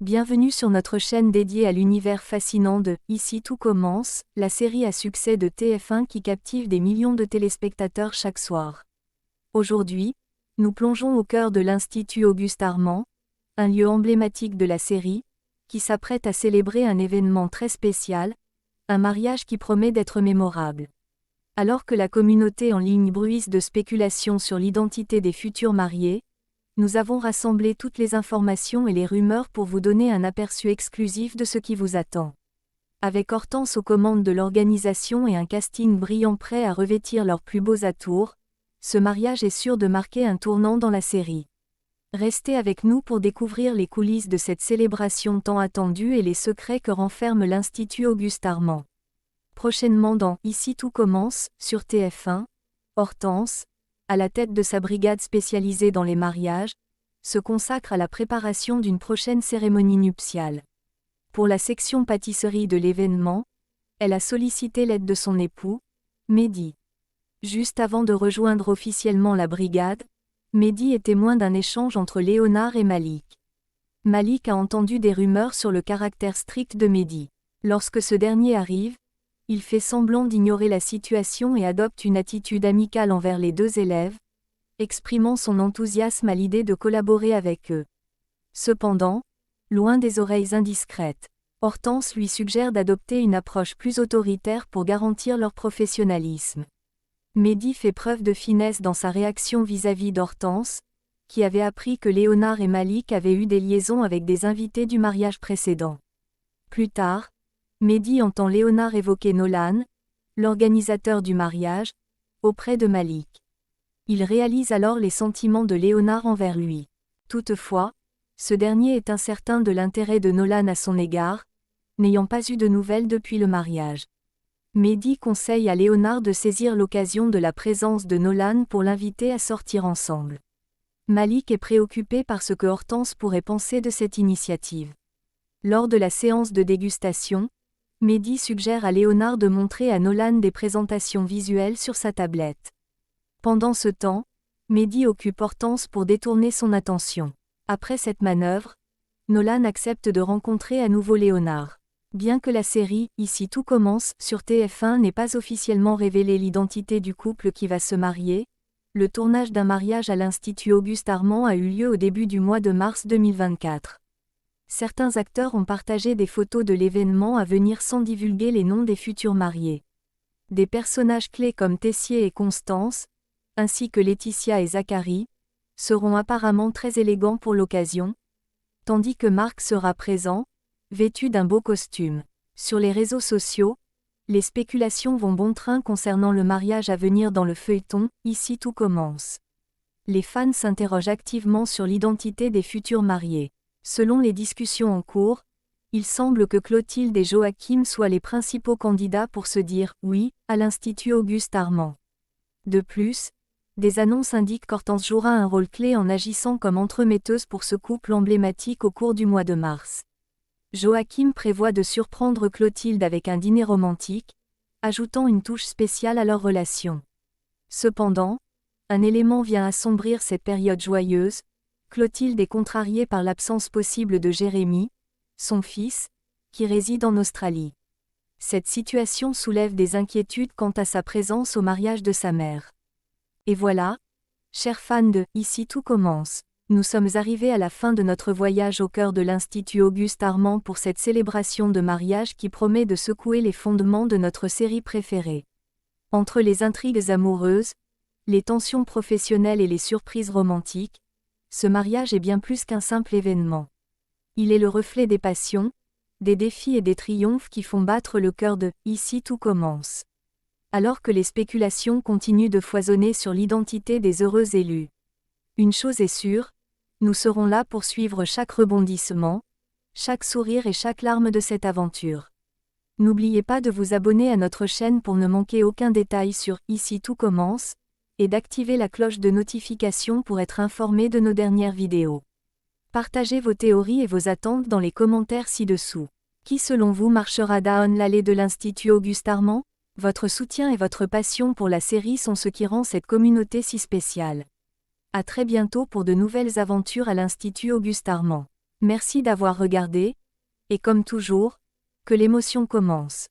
Bienvenue sur notre chaîne dédiée à l'univers fascinant de « Ici tout commence », la série à succès de TF1 qui captive des millions de téléspectateurs chaque soir. Aujourd'hui, nous plongeons au cœur de l'Institut Auguste Armand, un lieu emblématique de la série, qui s'apprête à célébrer un événement très spécial, un mariage qui promet d'être mémorable. Alors que la communauté en ligne bruisse de spéculations sur l'identité des futurs mariés, nous avons rassemblé toutes les informations et les rumeurs pour vous donner un aperçu exclusif de ce qui vous attend. Avec Hortense aux commandes de l'organisation et un casting brillant prêt à revêtir leurs plus beaux atours, ce mariage est sûr de marquer un tournant dans la série. Restez avec nous pour découvrir les coulisses de cette célébration tant attendue et les secrets que renferme l'Institut Auguste Armand. Prochainement dans « Ici tout commence » sur TF1, Hortense, à la tête de sa brigade spécialisée dans les mariages, se consacre à la préparation d'une prochaine cérémonie nuptiale. Pour la section pâtisserie de l'événement, elle a sollicité l'aide de son époux, Mehdi. Juste avant de rejoindre officiellement la brigade, Mehdi est témoin d'un échange entre Léonard et Malik. Malik a entendu des rumeurs sur le caractère strict de Mehdi. Lorsque ce dernier arrive, il fait semblant d'ignorer la situation et adopte une attitude amicale envers les deux élèves, exprimant son enthousiasme à l'idée de collaborer avec eux. Cependant, loin des oreilles indiscrètes, Hortense lui suggère d'adopter une approche plus autoritaire pour garantir leur professionnalisme. Mehdi fait preuve de finesse dans sa réaction vis-à-vis d'Hortense, qui avait appris que Léonard et Malik avaient eu des liaisons avec des invités du mariage précédent. Plus tard, Mehdi entend Léonard évoquer Nolan, l'organisateur du mariage, auprès de Malik. Il réalise alors les sentiments de Léonard envers lui. Toutefois, ce dernier est incertain de l'intérêt de Nolan à son égard, n'ayant pas eu de nouvelles depuis le mariage. Mehdi conseille à Léonard de saisir l'occasion de la présence de Nolan pour l'inviter à sortir ensemble. Malik est préoccupé par ce que Hortense pourrait penser de cette initiative. Lors de la séance de dégustation, Mehdi suggère à Léonard de montrer à Nolan des présentations visuelles sur sa tablette. Pendant ce temps, Mehdi occupe Hortense pour détourner son attention. Après cette manœuvre, Nolan accepte de rencontrer à nouveau Léonard. Bien que la série « Ici tout commence » sur TF1 n'ait pas officiellement révélé l'identité du couple qui va se marier, le tournage d'un mariage à l'Institut Auguste Armand a eu lieu au début du mois de mars 2024. Certains acteurs ont partagé des photos de l'événement à venir sans divulguer les noms des futurs mariés. Des personnages clés comme Tessier et Constance, ainsi que Laetitia et Zachary, seront apparemment très élégants pour l'occasion, tandis que Marc sera présent, vêtu d'un beau costume. Sur les réseaux sociaux, les spéculations vont bon train concernant le mariage à venir dans le feuilleton « Ici tout commence ». Les fans s'interrogent activement sur l'identité des futurs mariés. Selon les discussions en cours, il semble que Clotilde et Joachim soient les principaux candidats pour se dire « oui » à l'Institut Auguste Armand. De plus, des annonces indiquent qu'Hortense jouera un rôle clé en agissant comme entremetteuse pour ce couple emblématique au cours du mois de mars. Joachim prévoit de surprendre Clotilde avec un dîner romantique, ajoutant une touche spéciale à leur relation. Cependant, un élément vient assombrir cette période joyeuse. Clotilde est contrariée par l'absence possible de Jérémy, son fils, qui réside en Australie. Cette situation soulève des inquiétudes quant à sa présence au mariage de sa mère. Et voilà, chers fans de « Ici tout commence », nous sommes arrivés à la fin de notre voyage au cœur de l'Institut Auguste Armand pour cette célébration de mariage qui promet de secouer les fondements de notre série préférée. Entre les intrigues amoureuses, les tensions professionnelles et les surprises romantiques, ce mariage est bien plus qu'un simple événement. Il est le reflet des passions, des défis et des triomphes qui font battre le cœur de « Ici tout commence ». Alors que les spéculations continuent de foisonner sur l'identité des heureux élus. Une chose est sûre, nous serons là pour suivre chaque rebondissement, chaque sourire et chaque larme de cette aventure. N'oubliez pas de vous abonner à notre chaîne pour ne manquer aucun détail sur « Ici tout commence », et d'activer la cloche de notification pour être informé de nos dernières vidéos. Partagez vos théories et vos attentes dans les commentaires ci-dessous. Qui selon vous marchera down l'allée de l'Institut Auguste Armand ? Votre soutien et votre passion pour la série sont ce qui rend cette communauté si spéciale. À très bientôt pour de nouvelles aventures à l'Institut Auguste Armand. Merci d'avoir regardé, et comme toujours, que l'émotion commence.